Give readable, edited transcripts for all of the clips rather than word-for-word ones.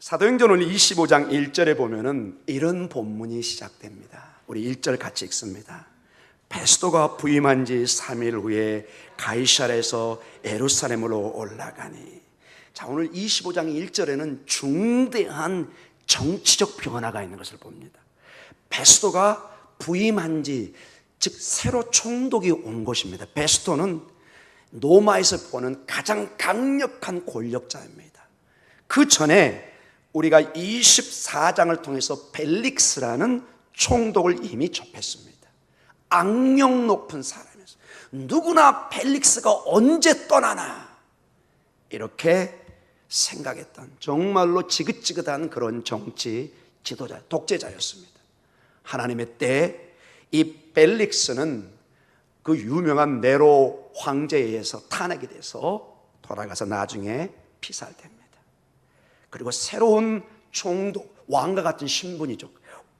사도행전 오늘 25장 1절에 보면은 이런 본문이 시작됩니다. 우리 1절 같이 읽습니다. 베스도가 부임한 지 3일 후에 가이사랴에서 예루살렘으로 올라가니. 자, 오늘 25장 1절에는 중대한 정치적 변화가 있는 것을 봅니다. 베스도가 부임한 지, 즉 새로 총독이 온 것입니다. 베스도는 로마에서 보는 가장 강력한 권력자입니다. 그 전에 우리가 24장을 통해서 벨릭스라는 총독을 이미 접했습니다. 악령 높은 사람이었어요. 누구나 벨릭스가 언제 떠나나 이렇게 생각했던, 정말로 지긋지긋한 그런 정치 지도자, 독재자였습니다. 하나님의 때에 이 벨릭스는 그 유명한 네로 황제에 의해서 탄핵이 돼서 돌아가서 나중에 피살됩니다. 그리고 새로운 총독, 왕과 같은 신분이죠.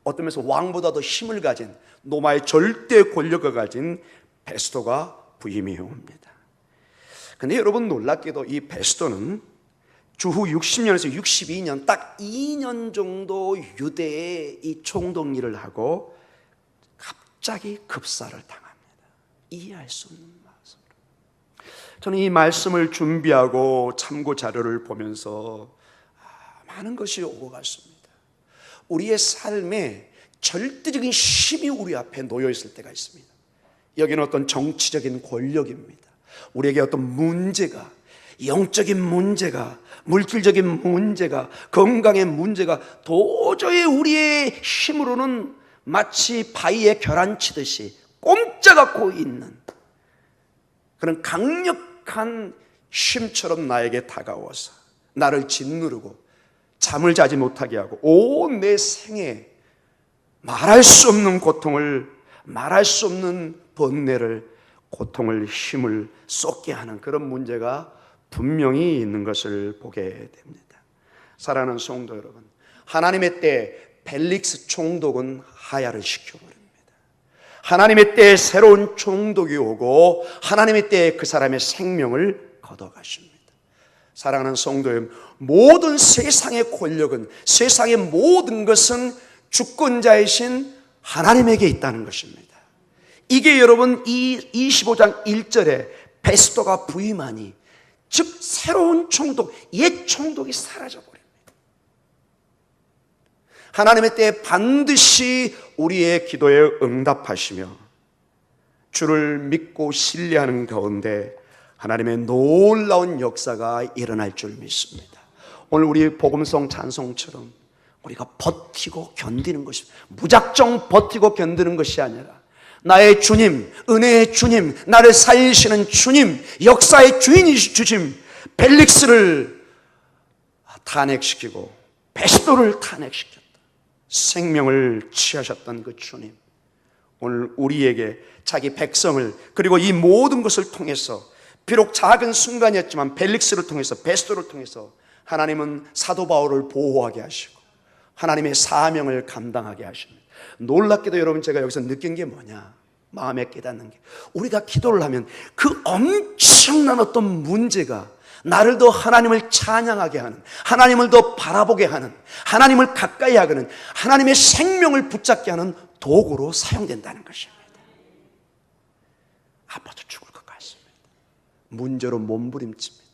어떤 면에서 왕보다 더 힘을 가진, 로마의 절대 권력을 가진 베스도가 부임해 옵니다. 그런데 여러분, 놀랍게도 이 베스도는 주후 60년에서 62년, 딱 2년 정도 유대의 이 총독 일을 하고 갑자기 급사를 당합니다. 이해할 수 없는 말씀으로. 저는 이 말씀을 준비하고 참고 자료를 보면서 많은 것이 오고 갔습니다. 우리의 삶에 절대적인 힘이 우리 앞에 놓여 있을 때가 있습니다. 여기는 어떤 정치적인 권력입니다. 우리에게 어떤 문제가, 영적인 문제가, 물질적인 문제가, 건강의 문제가 도저히 우리의 힘으로는 마치 바위에 결안치듯이 꼼짝않고 있는 그런 강력한 힘처럼 나에게 다가와서 나를 짓누르고 잠을 자지 못하게 하고 온 내 생에 말할 수 없는 고통을, 말할 수 없는 번뇌를, 고통을, 힘을 쏟게 하는 그런 문제가 분명히 있는 것을 보게 됩니다. 사랑하는 성도 여러분, 하나님의 때 벨릭스 총독은 하야를 시켜버립니다. 하나님의 때에 새로운 총독이 오고 하나님의 때에 그 사람의 생명을 걷어가십니다. 사랑하는 성도 여러분, 모든 세상의 권력은, 세상의 모든 것은 주권자이신 하나님에게 있다는 것입니다. 이게 여러분 이 25장 1절에 베스도가 부임하니, 즉 새로운 총독, 옛 총독이 사라져버립니다. 하나님의 때에 반드시 우리의 기도에 응답하시며 주를 믿고 신뢰하는 가운데 하나님의 놀라운 역사가 일어날 줄 믿습니다. 오늘 우리 복음성 찬송처럼 우리가 버티고 견디는 것이, 무작정 버티고 견디는 것이 아니라 나의 주님, 은혜의 주님, 나를 살리시는 주님, 역사의 주인이신 주님, 벨릭스를 탄핵시키고 베스도를 탄핵시켰다, 생명을 취하셨던 그 주님, 오늘 우리에게 자기 백성을, 그리고 이 모든 것을 통해서, 비록 작은 순간이었지만 벨릭스를 통해서, 베스도를 통해서 하나님은 사도 바울을 보호하게 하시고 하나님의 사명을 감당하게 하십니다. 놀랍게도 여러분, 제가 여기서 느낀 게 뭐냐, 마음에 깨닫는 게, 우리가 기도를 하면 그 엄청난 어떤 문제가 나를 더 하나님을 찬양하게 하는, 하나님을 더 바라보게 하는, 하나님을 가까이 하는, 하나님의 생명을 붙잡게 하는 도구로 사용된다는 것입니다. 아파도 죽을 것 같습니다. 문제로 몸부림칩니다.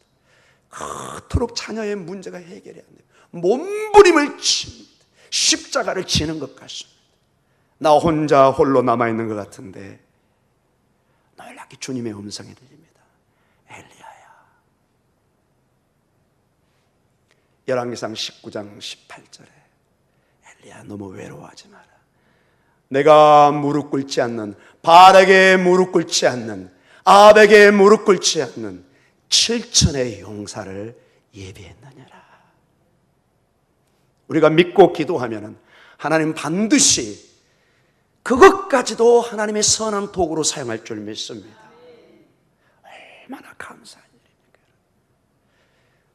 그토록 자녀의 문제가 해결이 안 돼요. 몸부림을 칩니다. 십자가를 지는 것 같습니다. 나 혼자 홀로 남아있는 것 같은데 놀랍게 주님의 음성이 들립니다. 엘리야야. 열왕기상 19장 18절에 엘리야, 너무 외로워하지 마라. 내가 무릎 꿇지 않는, 바알에게 무릎 꿇지 않는, 아합에게 무릎 꿇지 않는 7천의 용사를 예비했느니라. 우리가 믿고 기도하면 하나님 반드시 그것까지도 하나님의 선한 도구로 사용할 줄 믿습니다. 얼마나 감사한 일입니까?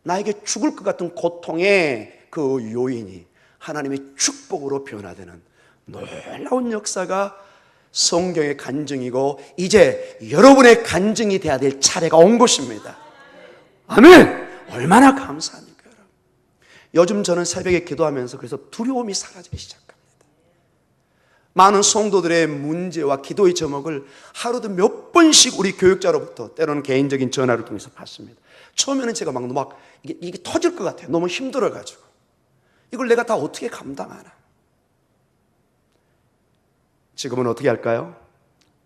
나에게 죽을 것 같은 고통의 그 요인이 하나님의 축복으로 변화되는 놀라운 역사가 성경의 간증이고, 이제 여러분의 간증이 되어야 될 차례가 온 것입니다. 아멘! 얼마나 감사합니까, 여러분? 요즘 저는 새벽에 기도하면서 그래서 두려움이 사라지기 시작합니다. 많은 성도들의 문제와 기도의 제목을 하루도 몇 번씩 우리 교육자로부터 때로는 개인적인 전화를 통해서 받습니다. 처음에는 제가 막 이게 터질 것 같아요. 너무 힘들어가지고 이걸 내가 다 어떻게 감당하나. 지금은 어떻게 할까요?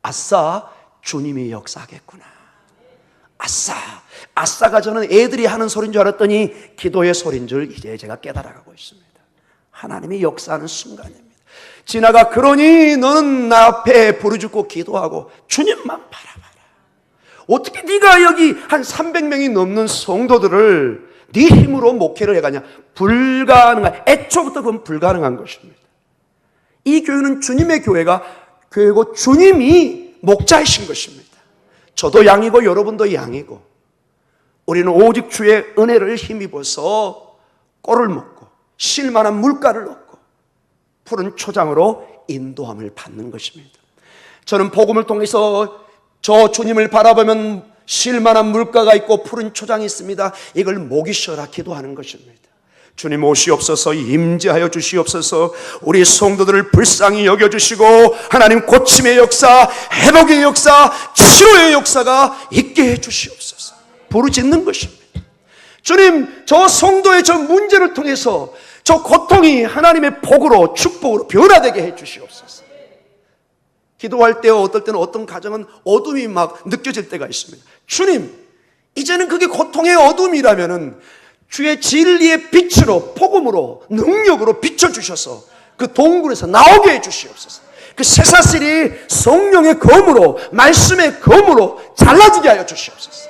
아싸, 주님이 역사하겠구나. 아싸가 저는 애들이 하는 소리인 줄 알았더니 기도의 소리인 줄 이제 제가 깨달아가고 있습니다. 하나님이 역사하는 순간입니다. 지나가 그러니 너는 나 앞에 부르짖고 기도하고 주님만 바라봐라. 어떻게 네가 여기 한 300명이 넘는 성도들을 네 힘으로 목회를 해가냐? 불가능한, 애초부터 그건 불가능한 것입니다. 이 교회는 주님의 교회고 주님이 목자이신 것입니다. 저도 양이고 여러분도 양이고 우리는 오직 주의 은혜를 힘입어서 꼴을 먹고 쉴만한 물가를 얻고 푸른 초장으로 인도함을 받는 것입니다. 저는 복음을 통해서 저 주님을 바라보면 쉴만한 물가가 있고 푸른 초장이 있습니다. 이걸 목이 쉬어라 기도하는 것입니다. 주님 오시옵소서, 임재하여 주시옵소서. 우리 성도들을 불쌍히 여겨주시고 하나님 고침의 역사, 회복의 역사, 치료의 역사가 있게 해주시옵소서. 부르짖는 것입니다. 주님, 저 성도의 저 문제를 통해서 저 고통이 하나님의 복으로 축복으로 변화되게 해주시옵소서. 기도할 때 어떨 때는 어떤 가정은 어둠이 막 느껴질 때가 있습니다. 주님, 이제는 그게 고통의 어둠이라면은 주의 진리의 빛으로 복음으로 능력으로 비춰주셔서 그 동굴에서 나오게 해주시옵소서. 그 쇠사슬이 성령의 검으로 말씀의 검으로 잘라지게 하여 주시옵소서.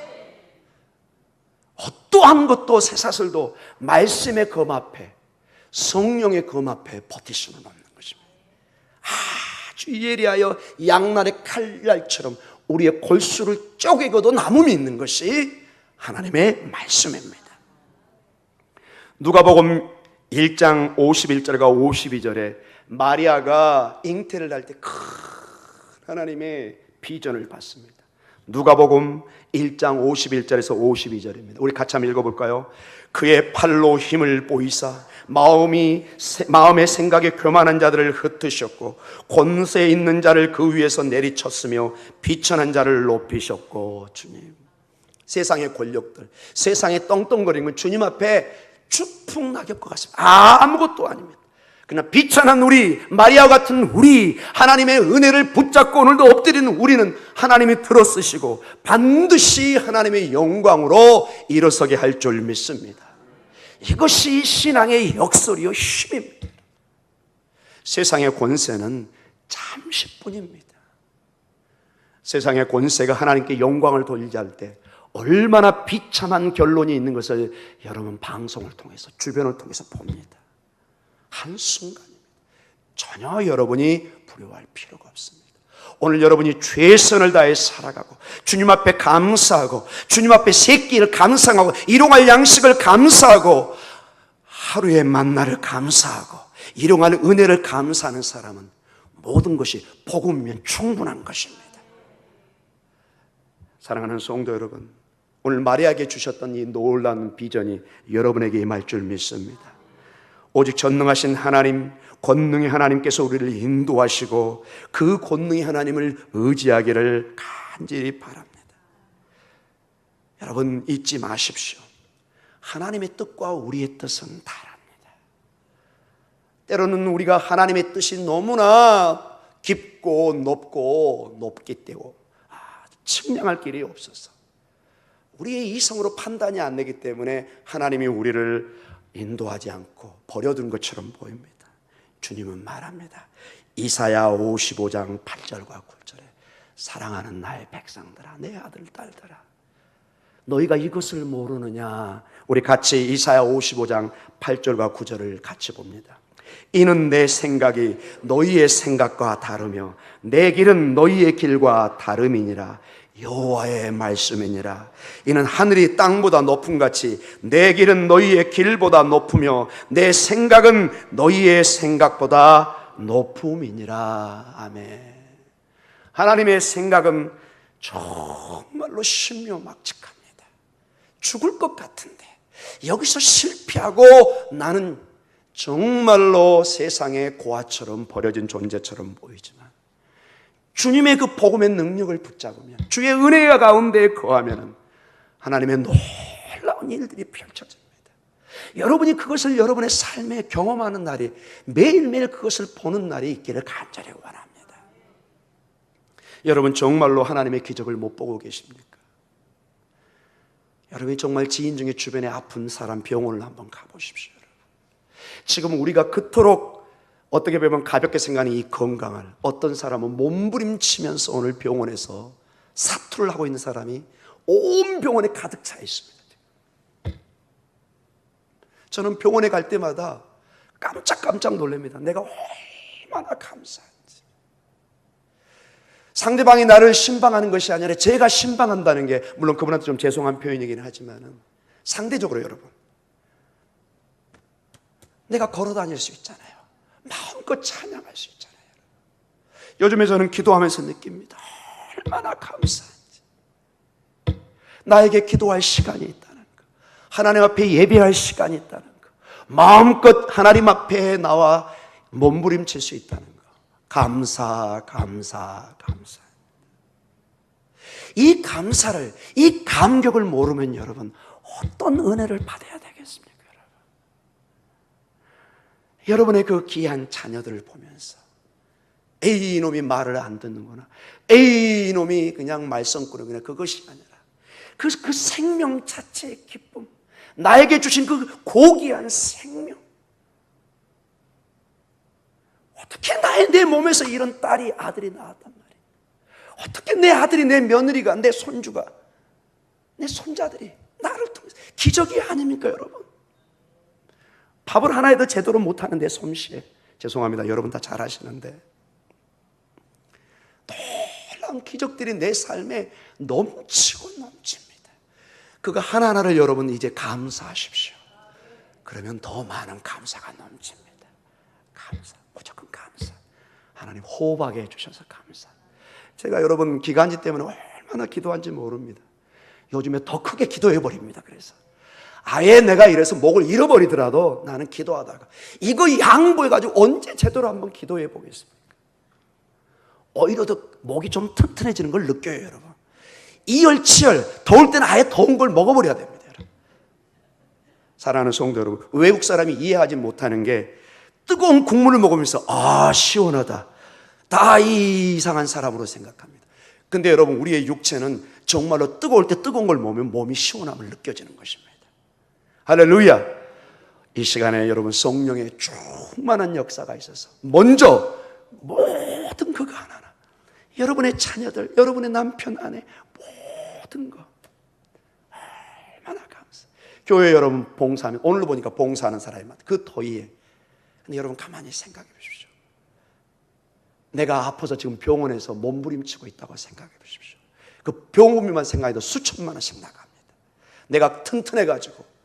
어떠한 것도 쇠사슬도 말씀의 검 앞에 성령의 검 앞에 버틸 수는 없는 것입니다. 아주 예리하여 양날의 칼날처럼 우리의 골수를 쪼개고도 남음이 있는 것이 하나님의 말씀입니다. 누가복음 1장 51절과 52절에 마리아가 잉태를 할 때 큰 하나님의 비전을 받습니다. 누가복음 1장 51절에서 52절입니다. 우리 같이 한번 읽어볼까요? 그의 팔로 힘을 보이사 마음의 생각에 교만한 자들을 흩으셨고 권세 있는 자를 그 위에서 내리쳤으며 비천한 자를 높이셨고. 주님, 세상의 권력들, 세상의 떵떵거리는 건 주님 앞에 추풍낙엽과 같습니다. 아무것도 아닙니다. 그러나 비천한 우리, 마리아 같은 우리, 하나님의 은혜를 붙잡고 오늘도 엎드리는 우리는 하나님이 들어쓰시고 반드시 하나님의 영광으로 일어서게 할 줄 믿습니다. 이것이 신앙의 역설이요 힘입니다. 세상의 권세는 잠시뿐입니다. 세상의 권세가 하나님께 영광을 돌리게 할 때 얼마나 비참한 결론이 있는 것을 여러분 방송을 통해서 주변을 통해서 봅니다. 한순간입니다. 전혀 여러분이 두려워할 필요가 없습니다. 오늘 여러분이 최선을 다해 살아가고 주님 앞에 감사하고 주님 앞에 새 끼를 감상하고 일용할 양식을 감사하고 하루의 만나를 감사하고 일용할 은혜를 감사하는 사람은 모든 것이 복음이면 충분한 것입니다. 사랑하는 성도 여러분, 오늘 마리아에게 주셨던 이 놀라운 비전이 여러분에게 임할 줄 믿습니다. 오직 전능하신 하나님, 권능의 하나님께서 우리를 인도하시고 그 권능의 하나님을 의지하기를 간절히 바랍니다. 여러분 잊지 마십시오. 하나님의 뜻과 우리의 뜻은 다릅니다. 때로는 우리가 하나님의 뜻이 너무나 깊고 높기 때문에 측량할 길이 없어서 우리의 이성으로 판단이 안 되기 때문에 하나님이 우리를 인도하지 않고 버려둔 것처럼 보입니다. 주님은 말합니다. 이사야 55장 8절과 9절에 사랑하는 나의 백성들아, 내 아들 딸들아, 너희가 이것을 모르느냐. 우리 같이 이사야 55장 8절과 9절을 같이 봅니다. 이는 내 생각이 너희의 생각과 다르며 내 길은 너희의 길과 다름이니라. 여호와의 말씀이니라. 이는 하늘이 땅보다 높음같이 내 길은 너희의 길보다 높으며 내 생각은 너희의 생각보다 높음이니라. 아멘. 하나님의 생각은 정말로 신묘막측합니다. 죽을 것 같은데 여기서 실패하고 나는 정말로 세상의 고아처럼 버려진 존재처럼 보이지만 주님의 그 복음의 능력을 붙잡으면, 주의 은혜가 가운데 거하면 하나님의 놀라운 일들이 펼쳐집니다. 여러분이 그것을 여러분의 삶에 경험하는 날이, 매일매일 그것을 보는 날이 있기를 간절히 원합니다. 여러분 정말로 하나님의 기적을 못 보고 계십니까? 여러분이 정말 지인 중에 주변에 아픈 사람 병원을 한번 가보십시오. 지금 우리가 그토록 어떻게 보면 가볍게 생각하는 이 건강을, 어떤 사람은 몸부림치면서 오늘 병원에서 사투를 하고 있는 사람이 온 병원에 가득 차 있습니다. 저는 병원에 갈 때마다 깜짝 놀랍니다. 내가 얼마나 감사한지. 상대방이 나를 신방하는 것이 아니라 제가 신방한다는 게, 물론 그분한테 좀 죄송한 표현이긴 하지만 상대적으로 여러분, 내가 걸어 다닐 수 있잖아요. 마음껏 찬양할 수 있잖아요. 요즘에 저는 기도하면서 느낍니다. 얼마나 감사한지. 나에게 기도할 시간이 있다는 거, 하나님 앞에 예배할 시간이 있다는 거, 마음껏 하나님 앞에 나와 몸부림칠 수 있다는 거, 감사. 이 감사를, 이 감격을 모르면 여러분 어떤 은혜를 받아야 되겠습니까? 여러분의 그 귀한 자녀들을 보면서 에이 이놈이 말을 안 듣는구나, 에이 이놈이 그냥 말썽꾸러기나, 그것이 아니라 그 생명 자체의 기쁨, 나에게 주신 그 고귀한 생명, 어떻게 내 몸에서 이런 딸이, 아들이 나왔단 말이에요. 어떻게 내 아들이, 내 며느리가, 내 손주가, 내 손자들이 나를 통해서, 기적이 아닙니까 여러분? 밥을 하나 해도 제대로 못하는데 솜씨에, 죄송합니다, 여러분 다 잘 아시는데 놀라운 기적들이 내 삶에 넘치고 넘칩니다. 그거 하나하나를 여러분 이제 감사하십시오. 그러면 더 많은 감사가 넘칩니다. 감사, 무조건 감사. 하나님 호흡하게 해주셔서 감사. 제가 여러분 기간지 때문에 얼마나 기도한지 모릅니다. 요즘에 더 크게 기도해버립니다. 그래서 아예 내가 이래서 목을 잃어버리더라도 나는 기도하다가 이거 양보해가지고 언제 제대로 한번 기도해 보겠습니까? 오히려 더 목이 좀 튼튼해지는 걸 느껴요, 여러분. 이열치열, 더울 때는 아예 더운 걸 먹어버려야 됩니다, 여러분. 사랑하는 성도 여러분, 외국 사람이 이해하지 못하는 게 뜨거운 국물을 먹으면서 아 시원하다, 다 이상한 사람으로 생각합니다. 근데 여러분, 우리의 육체는 정말로 뜨거울 때 뜨거운 걸 먹으면 몸이 시원함을 느껴지는 것입니다. 할렐루야. 이 시간에 여러분 성령의 충만한 역사가 있어서 먼저 모든 그거 하나하나, 여러분의 자녀들, 여러분의 남편, 아내, 모든 거 얼마나 감사. 교회 여러분 봉사하면, 오늘 보니까 봉사하는 사람이 많다, 그 더위에. 근데 여러분 가만히 생각해 보십시오. 내가 아파서 지금 병원에서 몸부림치고 있다고 생각해 보십시오. 그 병원비만 생각해도 수천만 원씩 나갑니다. 내가 튼튼해가지고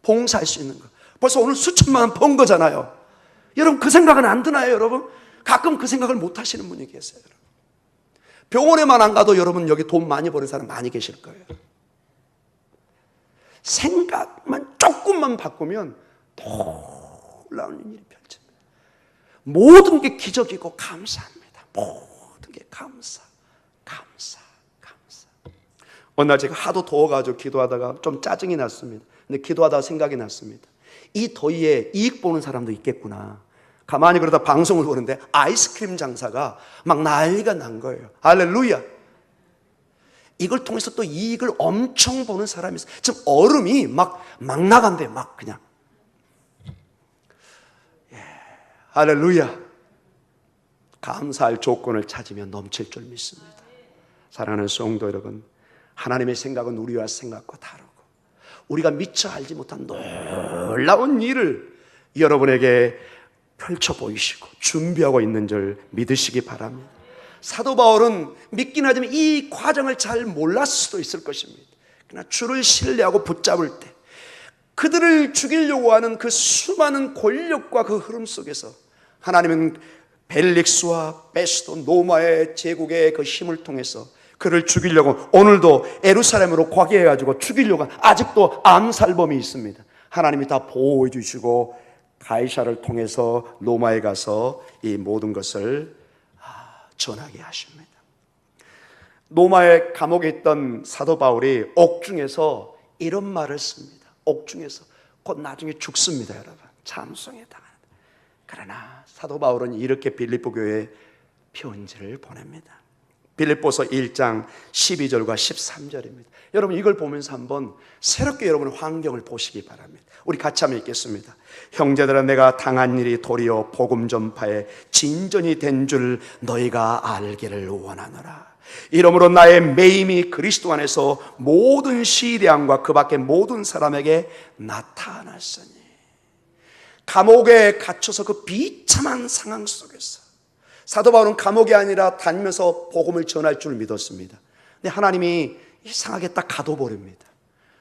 봉사할 수 있는 거, 벌써 오늘 수천만 원 번 거잖아요. 여러분 그 생각은 안 드나요? 여러분 가끔 그 생각을 못 하시는 분이 계세요. 여러분. 병원에만 안 가도 여러분 여기 돈 많이 버는 사람 많이 계실 거예요. 생각만 조금만 바꾸면 놀라운 일이 펼쳐집니다. 모든 게 기적이고 감사합니다. 모든 게 감사. 어느 날 제가 하도 더워가지고 기도하다가 좀 짜증이 났습니다. 근데 기도하다가 생각이 났습니다. 이 더위에 이익 보는 사람도 있겠구나. 가만히 그러다 방송을 보는데 아이스크림 장사가 막 난리가 난 거예요. 할렐루야. 이걸 통해서 또 이익을 엄청 보는 사람이 있어요. 지금 얼음이 막 나간대요. 막 그냥. 할렐루야. 감사할 조건을 찾으면 넘칠 줄 믿습니다. 사랑하는 성도 여러분, 하나님의 생각은 우리와 생각과 다르고 우리가 미처 알지 못한 놀라운 일을 여러분에게 펼쳐 보이시고 준비하고 있는 줄 믿으시기 바랍니다. 사도 바울은 믿긴 하지만 이 과정을 잘 몰랐을 수도 있을 것입니다. 그러나 주를 신뢰하고 붙잡을 때 그들을 죽이려고 하는 그 수많은 권력과 그 흐름 속에서 하나님은 벨릭스와 베스도 노마의 제국의 그 힘을 통해서 그를 죽이려고 오늘도 예루살렘으로 과계해가지고 죽이려고 아직도 암살범이 있습니다. 하나님이 다 보호해 주시고 가이사를 통해서 로마에 가서 이 모든 것을 전하게 하십니다. 로마의 감옥에 있던 사도 바울이 옥중에서 이런 말을 씁니다. 옥중에서 곧 나중에 죽습니다. 여러분, 참송에 당합니다. 그러나 사도 바울은 이렇게 빌립보 교회에 편지를 보냅니다. 빌립보서 1장 12절과 13절입니다. 여러분, 이걸 보면서 한번 새롭게 여러분의 환경을 보시기 바랍니다. 우리 같이 한번 읽겠습니다. 형제들아, 내가 당한 일이 도리어 복음 전파에 진전이 된 줄 너희가 알기를 원하노라. 이러므로 나의 매임이 그리스도 안에서 모든 시대함과 그 밖의 모든 사람에게 나타났으니. 감옥에 갇혀서 그 비참한 상황 속에서 사도 바울은 감옥이 아니라 다니면서 복음을 전할 줄 믿었습니다. 근데 하나님이 이상하게 딱 가둬버립니다.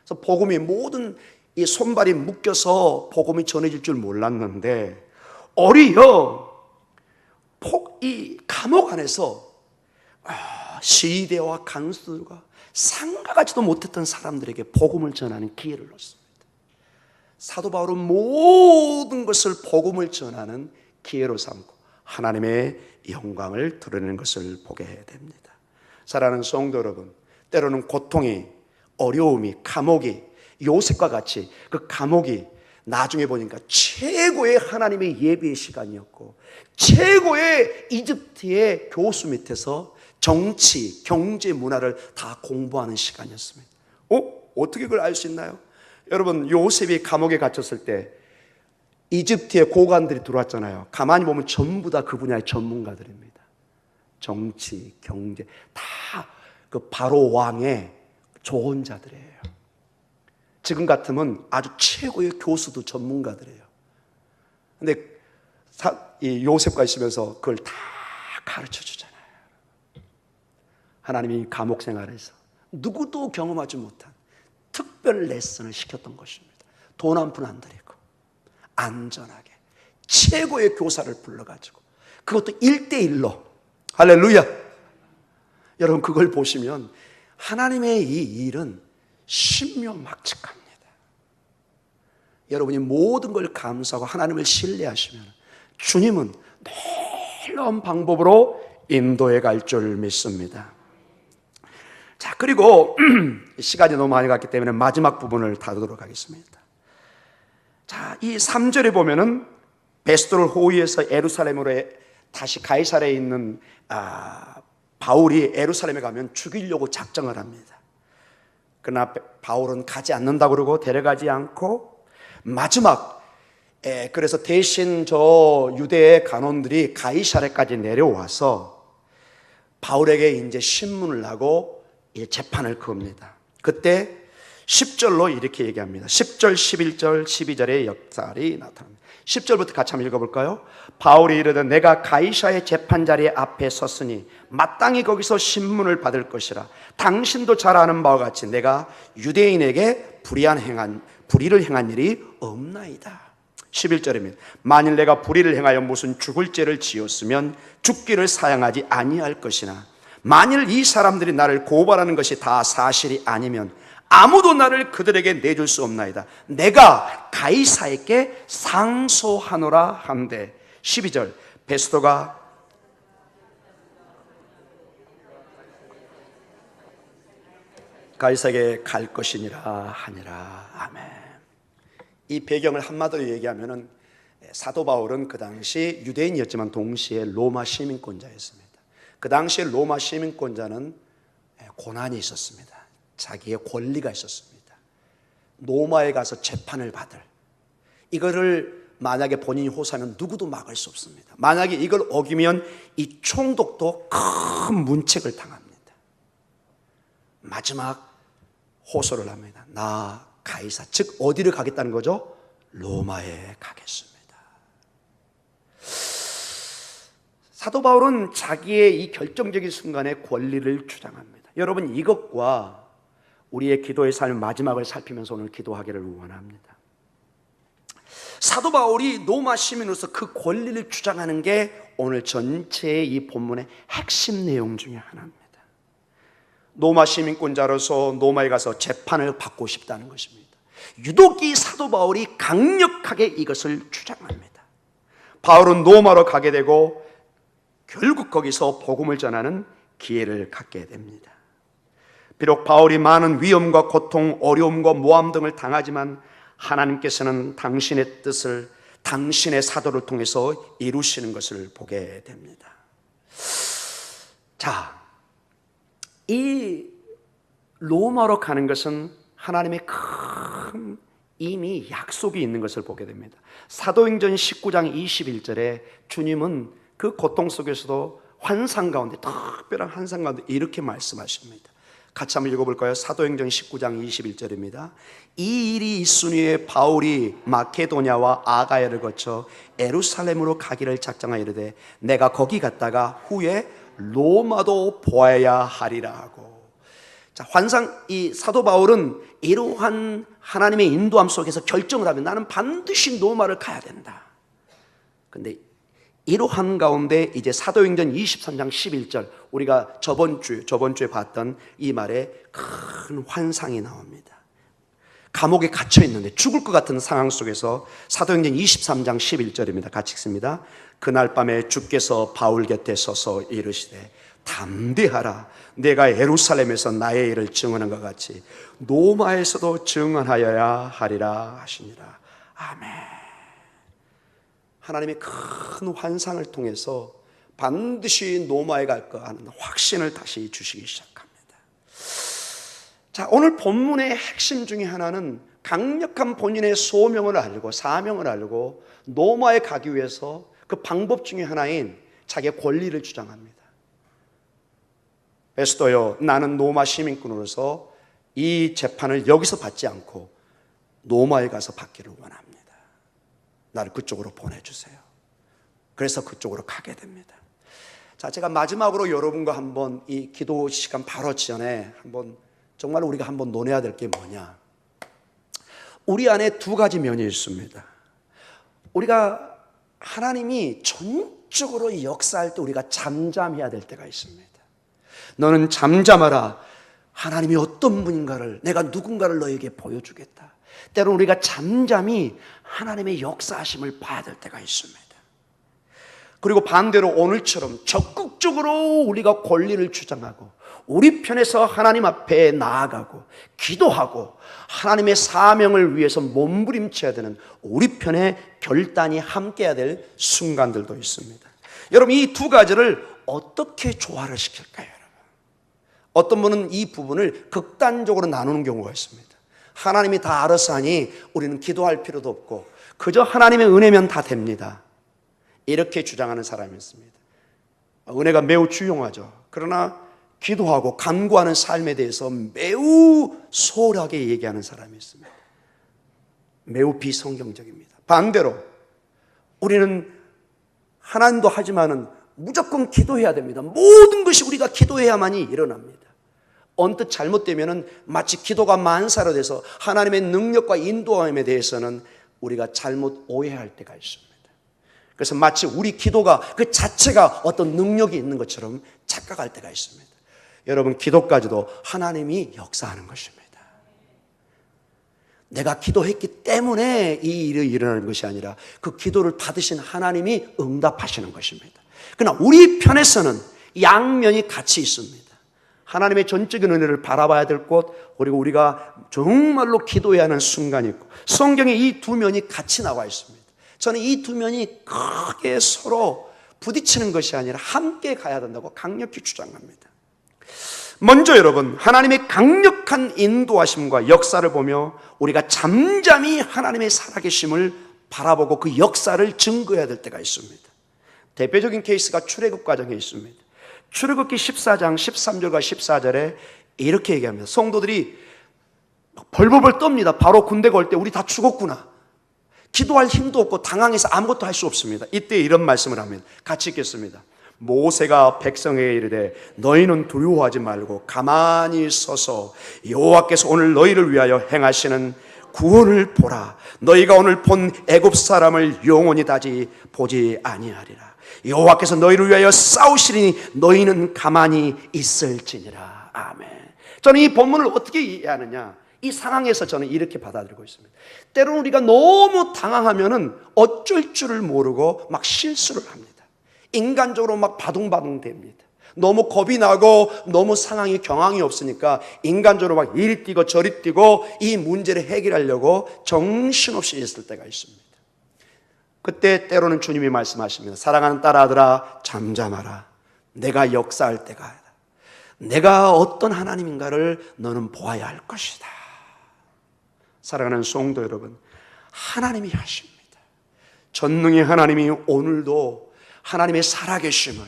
그래서 복음이 모든 이 손발이 묶여서 복음이 전해질 줄 몰랐는데 어리여 이 감옥 안에서 시대와 간수들과 상가가지도 못했던 사람들에게 복음을 전하는 기회를 얻습니다. 사도 바울은 모든 것을 복음을 전하는 기회로 삼고 하나님의 영광을 드러내는 것을 보게 됩니다. 사랑하는 성도 여러분, 때로는 고통이, 어려움이, 감옥이 요셉과 같이 그 감옥이 나중에 보니까 최고의 하나님의 예배의 시간이었고 최고의 이집트의 교수 밑에서 정치, 경제, 문화를 다 공부하는 시간이었습니다. 어떻게 그걸 알 수 있나요? 여러분, 요셉이 감옥에 갇혔을 때 이집트의 고관들이 들어왔잖아요. 가만히 보면 전부 다 그 분야의 전문가들입니다. 정치, 경제 다 그 바로 왕의 조언자들이에요. 지금 같으면 아주 최고의 교수도 전문가들이에요. 근데 이 요셉과 있으면서 그걸 다 가르쳐 주잖아요. 하나님이 감옥 생활에서 누구도 경험하지 못한 특별 레슨을 시켰던 것입니다. 돈 한 푼 안 들이고 안전하게 최고의 교사를 불러가지고 그것도 1대1로. 할렐루야. 여러분, 그걸 보시면 하나님의 이 일은 신묘막측합니다. 여러분이 모든 걸 감사하고 하나님을 신뢰하시면 주님은 놀라운 방법으로 인도해 갈 줄 믿습니다. 자, 그리고 시간이 너무 많이 갔기 때문에 마지막 부분을 다루도록 하겠습니다. 자, 이 3절에 보면은 베스도를 호위해서 예루살렘으로 다시 가이사랴에 있는 바울이 예루살렘에 가면 죽이려고 작정을 합니다. 그러나 바울은 가지 않는다고 그러고 데려가지 않고 마지막 그래서 대신 저 유대의 간원들이 가이사랴까지 내려와서 바울에게 이제 신문을 하고 재판을 겁니다. 그때 10절로 이렇게 얘기합니다. 10절, 11절, 12절의 역사이 나타납니다. 10절부터 같이 한번 읽어볼까요? 바울이 이르되 내가 가이사의 재판자리 앞에 섰으니 마땅히 거기서 신문을 받을 것이라. 당신도 잘 아는 바와 같이 내가 유대인에게 불의를 행한 일이 없나이다. 11절입니다. 만일 내가 불의를 행하여 무슨 죽을 죄를 지었으면 죽기를 사양하지 아니할 것이나 만일 이 사람들이 나를 고발하는 것이 다 사실이 아니면 아무도 나를 그들에게 내줄 수 없나이다. 내가 가이사에게 상소하노라 한데. 12절 베스도가 가이사에게 갈 것이니라 하니라. 아멘. 이 배경을 한마디로 얘기하면은 사도 바울은 그 당시 유대인이었지만 동시에 로마 시민권자였습니다. 그 당시에 로마 시민권자는 고난이 있었습니다. 자기의 권리가 있었습니다. 로마에 가서 재판을 받을, 이거를 만약에 본인이 호소하면 누구도 막을 수 없습니다. 만약에 이걸 어기면 이 총독도 큰 문책을 당합니다. 마지막 호소를 합니다. 나 가이사, 즉 어디를 가겠다는 거죠? 로마에 가겠습니다. 사도 바울은 자기의 이 결정적인 순간에 권리를 주장합니다. 여러분, 이것과 우리의 기도의 삶 마지막을 살피면서 오늘 기도하기를 원합니다. 사도 바울이 로마 시민으로서 그 권리를 주장하는 게 오늘 전체의 이 본문의 핵심 내용 중에 하나입니다. 로마 시민권자로서 로마에 가서 재판을 받고 싶다는 것입니다. 유독 이 사도 바울이 강력하게 이것을 주장합니다. 바울은 로마로 가게 되고 결국 거기서 복음을 전하는 기회를 갖게 됩니다. 비록 바울이 많은 위험과 고통, 어려움과 모함 등을 당하지만 하나님께서는 당신의 뜻을 당신의 사도를 통해서 이루시는 것을 보게 됩니다. 자, 이 로마로 가는 것은 하나님의 큰 이미 약속이 있는 것을 보게 됩니다. 사도행전 19장 21절에 주님은 그 고통 속에서도 환상 가운데, 특별한 환상 가운데 이렇게 말씀하십니다. 같이 한번 읽어볼까요? 사도행전 19장 21절입니다. 이 일이 있은 후에 바울이 마케도냐와 아가야를 거쳐 예루살렘으로 가기를 작정하여 이르되 내가 거기 갔다가 후에 로마도 보아야 하리라 하고. 자, 이 사도 바울은 이러한 하나님의 인도함 속에서 결정을 하면 나는 반드시 로마를 가야 된다. 근데 이러한 가운데 이제 사도행전 23장 11절, 우리가 저번 주에 봤던 이 말에 큰 환상이 나옵니다. 감옥에 갇혀 있는데 죽을 것 같은 상황 속에서 사도행전 23장 11절입니다. 같이 읽습니다. 그날 밤에 주께서 바울 곁에 서서 이르시되 담대하라, 내가 예루살렘에서 나의 일을 증언한 것 같이 로마에서도 증언하여야 하리라 하시니라. 아멘. 하나님의 큰 환상을 통해서 반드시 로마에 갈 거 하는 확신을 다시 주시기 시작합니다. 자, 오늘 본문의 핵심 중에 하나는 강력한 본인의 소명을 알고 사명을 알고 로마에 가기 위해서 그 방법 중에 하나인 자기의 권리를 주장합니다. 베스도요, 나는 로마 시민권으로서 이 재판을 여기서 받지 않고 로마에 가서 받기를 원합니다. 나를 그쪽으로 보내주세요. 그래서 그쪽으로 가게 됩니다. 자, 제가 마지막으로 여러분과 한번 이 기도 시간 바로 전에 한번 정말 우리가 한번 논해야 될 게 뭐냐. 우리 안에 두 가지 면이 있습니다. 우리가 하나님이 전적으로 역사할 때 우리가 잠잠해야 될 때가 있습니다. 너는 잠잠하라. 하나님이 어떤 분인가를, 내가 누군가를 너에게 보여주겠다. 때로는 우리가 잠잠히 하나님의 역사하심을 봐야 될 때가 있습니다. 그리고 반대로 오늘처럼 적극적으로 우리가 권리를 주장하고 우리 편에서 하나님 앞에 나아가고 기도하고 하나님의 사명을 위해서 몸부림쳐야 되는 우리 편에 결단이 함께해야 될 순간들도 있습니다. 여러분, 이 두 가지를 어떻게 조화를 시킬까요? 여러분, 어떤 분은 이 부분을 극단적으로 나누는 경우가 있습니다. 하나님이 다 알아서 하니 우리는 기도할 필요도 없고 그저 하나님의 은혜면 다 됩니다. 이렇게 주장하는 사람이 있습니다. 은혜가 매우 중요하죠. 그러나 기도하고 간구하는 삶에 대해서 매우 소홀하게 얘기하는 사람이 있습니다. 매우 비성경적입니다. 반대로 우리는 하나님도 하지만은 무조건 기도해야 됩니다. 모든 것이 우리가 기도해야만이 일어납니다. 언뜻 잘못되면은 마치 기도가 만사로 돼서 하나님의 능력과 인도함에 대해서는 우리가 잘못 오해할 때가 있습니다. 그래서 마치 우리 기도가 그 자체가 어떤 능력이 있는 것처럼 착각할 때가 있습니다. 여러분, 기도까지도 하나님이 역사하는 것입니다. 내가 기도했기 때문에 이 일이 일어나는 것이 아니라 그 기도를 받으신 하나님이 응답하시는 것입니다. 그러나 우리 편에서는 양면이 같이 있습니다. 하나님의 전적인 은혜를 바라봐야 될 곳, 그리고 우리가 정말로 기도해야 하는 순간이 있고, 성경에 이 두 면이 같이 나와 있습니다. 저는 이 두 면이 크게 서로 부딪히는 것이 아니라 함께 가야 된다고 강력히 주장합니다. 먼저 여러분, 하나님의 강력한 인도하심과 역사를 보며 우리가 잠잠히 하나님의 살아계심을 바라보고 그 역사를 증거해야 될 때가 있습니다. 대표적인 케이스가 출애굽 과정에 있습니다. 출애굽기 14장 13절과 14절에 이렇게 얘기합니다. 성도들이 벌벌벌 떱니다. 바로 군대가 올 때 우리 다 죽었구나. 기도할 힘도 없고 당황해서 아무것도 할 수 없습니다. 이때 이런 말씀을 하면 같이 읽겠습니다. 모세가 백성에게 이르되 너희는 두려워하지 말고 가만히 서서 여호와께서 오늘 너희를 위하여 행하시는 구원을 보라. 너희가 오늘 본 애굽 사람을 영원히 다시 보지 아니하리라. 여호와께서 너희를 위하여 싸우시리니 너희는 가만히 있을지니라. 아멘. 저는 이 본문을 어떻게 이해하느냐, 이 상황에서 저는 이렇게 받아들이고 있습니다. 때로는 우리가 너무 당황하면은 어쩔 줄을 모르고 막 실수를 합니다. 인간적으로 막 바둥바둥 됩니다. 너무 겁이 나고 너무 상황이 경황이 없으니까 인간적으로 막 이리 뛰고 저리 뛰고 이 문제를 해결하려고 정신없이 있을 때가 있습니다. 그때 때로는 주님이 말씀하십니다. 사랑하는 딸 아들아, 잠잠하라. 내가 역사할 때가 아니다. 내가 어떤 하나님인가를 너는 보아야 할 것이다. 사랑하는 성도 여러분, 하나님이 하십니다. 전능의 하나님이 오늘도 하나님의 살아계심을,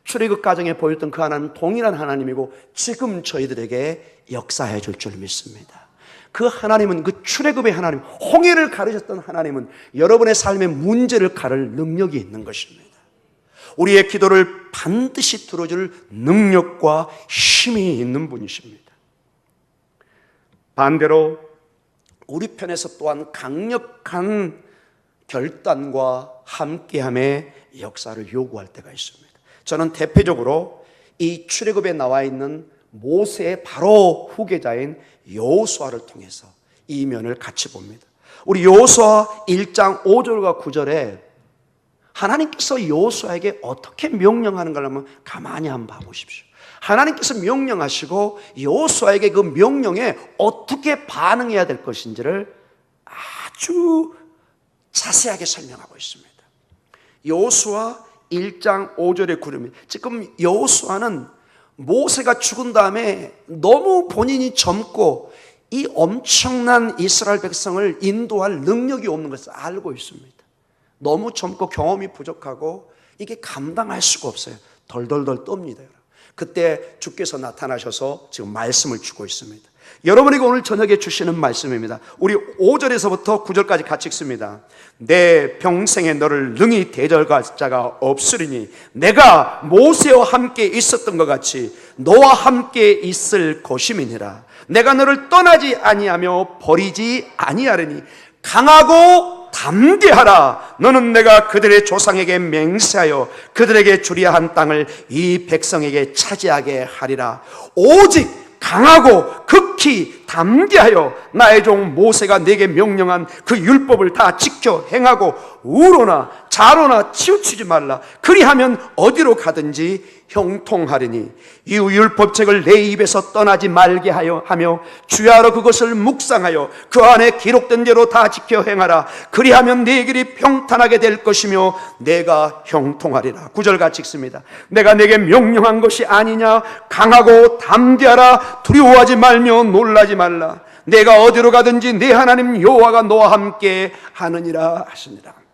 출애굽 가정에 보였던 그 하나님은 동일한 하나님이고 지금 저희들에게 역사해 줄 줄 믿습니다. 그 하나님은, 그 출애굽의 하나님, 홍해를 가르셨던 하나님은 여러분의 삶의 문제를 가를 능력이 있는 것입니다. 우리의 기도를 반드시 들어줄 능력과 힘이 있는 분이십니다. 반대로 우리 편에서 또한 강력한 결단과 함께함의 역사를 요구할 때가 있습니다. 저는 대표적으로 이 출애굽에 나와 있는 모세의 바로 후계자인 여호수아를 통해서 이 면을 같이 봅니다. 우리 여호수아 1장 5절과 9절에 하나님께서 여호수아에게 어떻게 명령하는가를 한번 가만히 한번 봐보십시오. 하나님께서 명령하시고 여호수아에게 그 명령에 어떻게 반응해야 될 것인지를 아주 자세하게 설명하고 있습니다. 여호수아 1장 5절에 구름이, 지금 여호수아는 모세가 죽은 다음에 너무 본인이 젊고 이 엄청난 이스라엘 백성을 인도할 능력이 없는 것을 알고 있습니다. 너무 젊고 경험이 부족하고 이게 감당할 수가 없어요. 덜덜덜 떱니다. 그때 주께서 나타나셔서 지금 말씀을 주고 있습니다. 여러분에게 오늘 저녁에 주시는 말씀입니다. 우리 5절에서부터 9절까지 같이 읽습니다. 내 평생에 너를 능히 대적할 자가 없으리니 내가 모세와 함께 있었던 것 같이 너와 함께 있을 것임이니라. 내가 너를 떠나지 아니하며 버리지 아니하리니 강하고 담대하라. 너는 내가 그들의 조상에게 맹세하여 그들에게 주리야 한 땅을 이 백성에게 차지하게 하리라. 오직 강하고 극히 담대하여 나의 종 모세가 내게 명령한 그 율법을 다 지켜 행하고 우로나 좌로나 치우치지 말라. 그리하면 어디로 가든지 형통하리니 이 율법책을 내 입에서 떠나지 말게 하며 주야로 그것을 묵상하여 그 안에 기록된 대로 다 지켜 행하라. 그리하면 네 길이 평탄하게 될 것이며 내가 형통하리라. 9절 같이 읽습니다. 내가 내게 명령한 것이 아니냐. 강하고 담대하라. 두려워하지 말며 놀라지 말라. 내가 어디로 가든지 내 하나님 여호와가 너와 함께 하느니라 하시니라.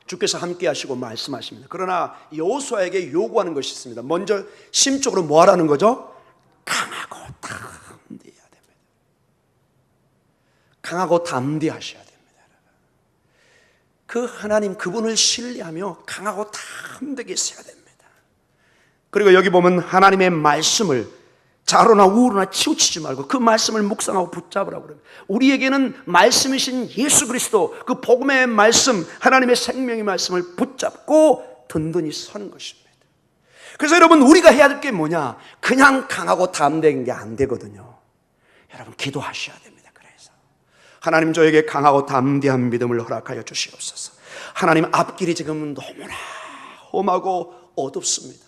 주께서 함께 하시고 말씀하십니다. 그러나 여호수아에게 요구하는 것이 있습니다. 먼저 심적으로 뭐 하라는 거죠? 강하고 담대해야 됩니다. 강하고 담대하셔야 됩니다. 그 하나님, 그분을 신뢰하며 강하고 담대하게 있어야 됩니다. 그리고 여기 보면 하나님의 말씀을 좌로나 우로나 치우치지 말고 그 말씀을 묵상하고 붙잡으라고 그래요. 우리에게는 말씀이신 예수 그리스도, 그 복음의 말씀, 하나님의 생명의 말씀을 붙잡고 든든히 서는 것입니다. 그래서 여러분, 우리가 해야 될 게 뭐냐? 그냥 강하고 담대한 게 안 되거든요. 여러분, 기도하셔야 됩니다. 그래서 하나님, 저에게 강하고 담대한 믿음을 허락하여 주시옵소서. 하나님, 앞길이 지금 너무나 험하고 어둡습니다.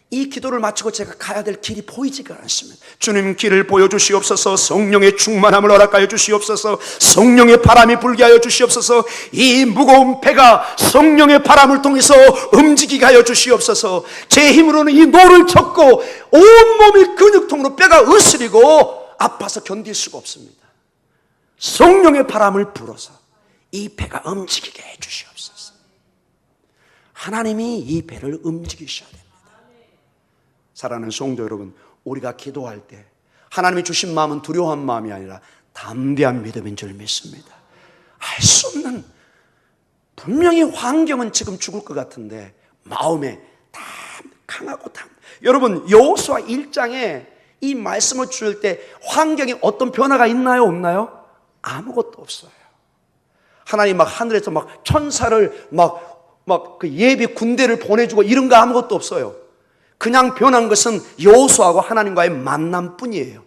이 기도를 마치고 제가 가야 될 길이 보이지가 않습니다. 주님, 길을 보여주시옵소서. 성령의 충만함을 허락하여 주시옵소서. 성령의 바람이 불게 하여 주시옵소서. 이 무거운 배가 성령의 바람을 통해서 움직이게 하여 주시옵소서. 제 힘으로는 이 노를 젓고 온몸이 근육통으로 뼈가 으스리고 아파서 견딜 수가 없습니다. 성령의 바람을 불어서 이 배가 움직이게 해 주시옵소서. 하나님이 이 배를 움직이셔야 됩니다. 사랑하는 성도 여러분, 우리가 기도할 때 하나님이 주신 마음은 두려워한 마음이 아니라 담대한 믿음인 줄 믿습니다. 알 수 없는, 분명히 환경은 지금 죽을 것 같은데 마음에 강하고 여러분, 여호수아 1장에 이 말씀을 줄 때 환경에 어떤 변화가 있나요? 없나요? 아무것도 없어요. 하나님 막 하늘에서 막 천사를 막 그 예비 군대를 보내주고 이런 거 아무것도 없어요. 그냥 변한 것은 여호수아하고 하나님과의 만남뿐이에요.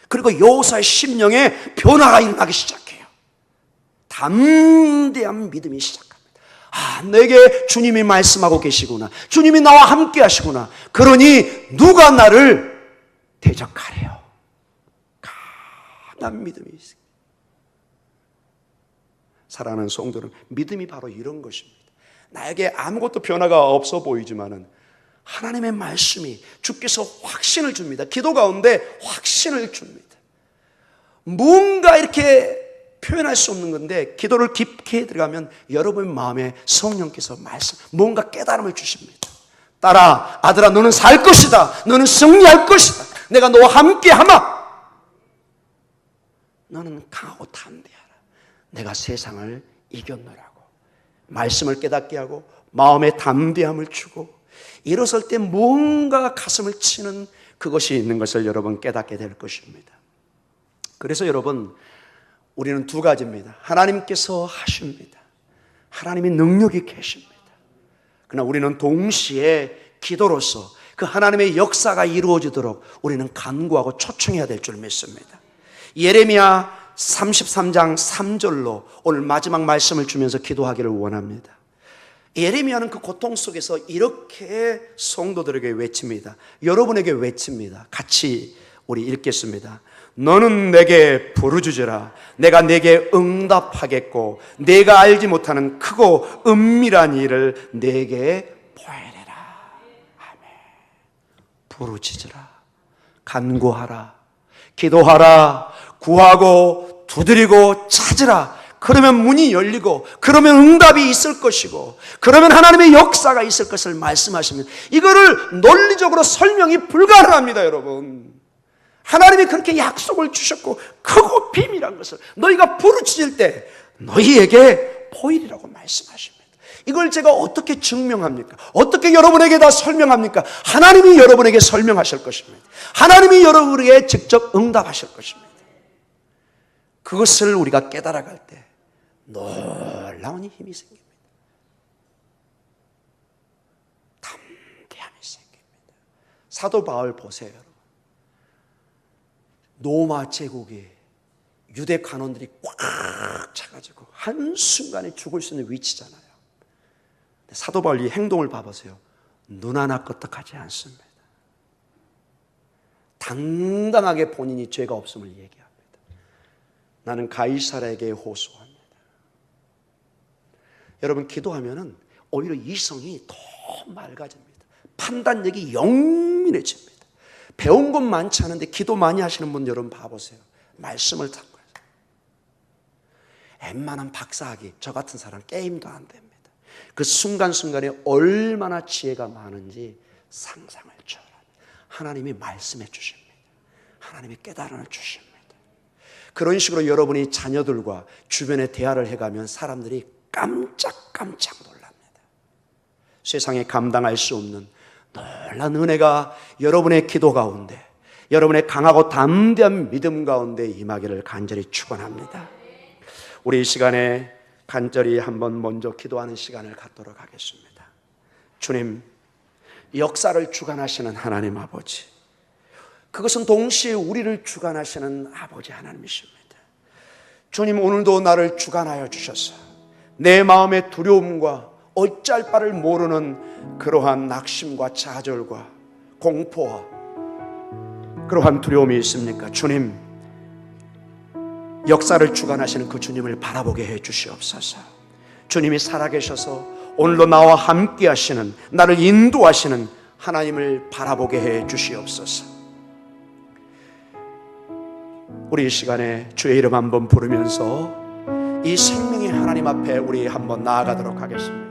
그리고 여호수아의 심령에 변화가 일어나기 시작해요. 담대한 믿음이 시작합니다. 내게 주님이 말씀하고 계시구나. 주님이 나와 함께 하시구나. 그러니 누가 나를 대적하래요. 강한 믿음이 있습니다. 사랑하는 성도는 믿음이 바로 이런 것입니다. 나에게 아무것도 변화가 없어 보이지만은 하나님의 말씀이 주께서 확신을 줍니다. 기도 가운데 확신을 줍니다. 뭔가 이렇게 표현할 수 없는 건데 기도를 깊게 들어가면 여러분 마음에 성령께서 뭔가 깨달음을 주십니다. 딸아, 아들아, 너는 살 것이다. 너는 승리할 것이다. 내가 너와 함께 하마. 너는 강하고 담대하라. 내가 세상을 이겼노라고 말씀을 깨닫게 하고 마음에 담대함을 주고 일어설 때 뭔가 가슴을 치는 그것이 있는 것을 여러분 깨닫게 될 것입니다. 그래서 여러분, 우리는 두 가지입니다. 하나님께서 하십니다. 하나님의 능력이 계십니다. 그러나 우리는 동시에 기도로서 그 하나님의 역사가 이루어지도록 우리는 간구하고 초청해야 될 줄 믿습니다. 예레미야 33장 3절로 오늘 마지막 말씀을 주면서 기도하기를 원합니다. 예레미야는 그 고통 속에서 이렇게 성도들에게 외칩니다. 여러분에게 외칩니다. 같이 우리 읽겠습니다. 너는 내게 부르짖으라. 내가 내게 응답하겠고 내가 알지 못하는 크고 은밀한 일을 내게 보여내라. 아멘. 부르짖으라. 간구하라. 기도하라. 구하고 두드리고 찾으라. 그러면 문이 열리고 그러면 응답이 있을 것이고 그러면 하나님의 역사가 있을 것을 말씀하시면 이거를 논리적으로 설명이 불가능합니다. 여러분, 하나님이 그렇게 약속을 주셨고 크고 비밀한 것을 너희가 부르짖을 때 너희에게 보이리라고 말씀하십니다. 이걸 제가 어떻게 증명합니까? 어떻게 여러분에게 다 설명합니까? 하나님이 여러분에게 설명하실 것입니다. 하나님이 여러분에게 직접 응답하실 것입니다. 그것을 우리가 깨달아갈 때 놀라운 힘이 생깁니다. 담대함이 생깁니다. 사도 바울 보세요, 여러분. 로마 제국이 유대 관원들이 꽉 차가지고 한순간에 죽을 수 있는 위치잖아요. 사도 바울 이 행동을 봐보세요. 눈 하나 끄떡하지 않습니다. 당당하게 본인이 죄가 없음을 얘기합니다. 나는 가이사라에게 호소합니다. 여러분, 기도하면은 오히려 이성이 더 맑아집니다. 판단력이 영민해집니다. 배운 건 많지 않은데 기도 많이 하시는 분 여러분 봐보세요. 말씀을 탐구해서 웬만한 박사학위 저 같은 사람 게임도 안 됩니다. 그 순간순간에 얼마나 지혜가 많은지 상상을 초월합니다. 하나님이 말씀해 주십니다. 하나님이 깨달음을 주십니다. 그런 식으로 여러분이 자녀들과 주변에 대화를 해가면 사람들이 깜짝깜짝 놀랍니다. 세상에 감당할 수 없는 놀라운 은혜가 여러분의 기도 가운데, 여러분의 강하고 담대한 믿음 가운데 임하기를 간절히 축원합니다. 우리 이 시간에 간절히 한번 먼저 기도하는 시간을 갖도록 하겠습니다. 주님, 역사를 주관하시는 하나님 아버지, 그것은 동시에 우리를 주관하시는 아버지 하나님이십니다. 주님, 오늘도 나를 주관하여 주셔서 내 마음의 두려움과 어찌할 바를 모르는 그러한 낙심과 좌절과 공포와 그러한 두려움이 있습니까? 주님, 역사를 주관하시는 그 주님을 바라보게 해 주시옵소서. 주님이 살아계셔서 오늘도 나와 함께 하시는, 나를 인도하시는 하나님을 바라보게 해 주시옵소서. 우리 이 시간에 주의 이름 한번 부르면서 이 생명의 하나님 앞에 우리 한번 나아가도록 하겠습니다.